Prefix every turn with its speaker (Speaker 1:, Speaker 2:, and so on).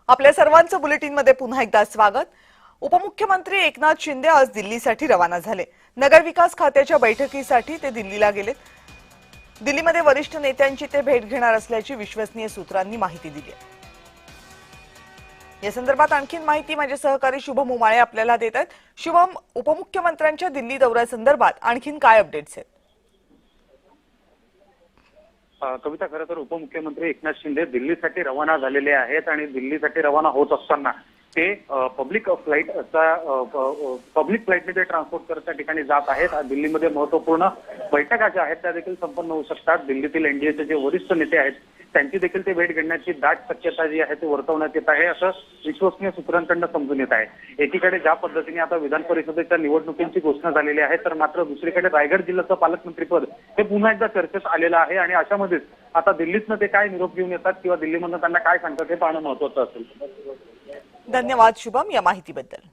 Speaker 1: आपल्या सर्वांचं बुलेटिनमध्ये पुन्हा एकदा स्वागत। उपमुख्यमंत्री एकनाथ शिंदे आज दिल्लीसाठी रवाना झाले। नगरविकास खात्याच्या बैठकीसाठी ते दिल्लीला गेले। दिल्लीमध्ये वरिष्ठ नेत्यांची ते भेट घेणार असल्याची विश्वसनीय सूत्रांनी माहिती दिली आहे। या संदर्भात आणखी माहिती माझे सहकारी शुभम उमाळे आपल्याला देत आहेत। शुभम, उपमुख्यमंत्र्यांच्या दिल्ली दौऱ्यासंदर्भात आणखीन काय अपडेट्स आहेत?
Speaker 2: कविता, खरं तर उपमुख्यमंत्री एकनाथ शिंदे दिल्लीसाठी रवाना झालेले आहेत आणि दिल्लीसाठी रवाना होत असताना ते पब्लिक फ्लाईटने ते ट्रान्सपोर्ट करण्याच्या ठिकाणी जात आहेत। दिल्लीमध्ये महत्वपूर्ण बैठका ज्या आहेत त्या देखील संपन्न होऊ शकतात। दिल्लीतील एनडीएचे जे वरिष्ठ नेते आहेत त्यांची देखील ते भेट घेण्याची दाट शक्यता जी आहे ती वर्तवण्यात येत आहे, असं विश्वसनीय सूत्रांकडून समजून येत आहे। एकीकडे ज्या पद्धतीने आता विधान परिषदेच्या निवडणुकींची घोषणा झालेली आहे, तर मात्र दुसरीकडे रायगड जिल्ह्याचं पालकमंत्रीपद हे पुन्हा एकदा चर्चेत आलेलं आहे आणि अशामध्येच आता दिल्लीतनं ते काय निरोप घेऊन येतात किंवा दिल्लीमधनं त्यांना काय सांगतात हे पाहणं महत्त्वाचं असेल।
Speaker 1: धन्यवाद शुभम या माहितीबद्दल।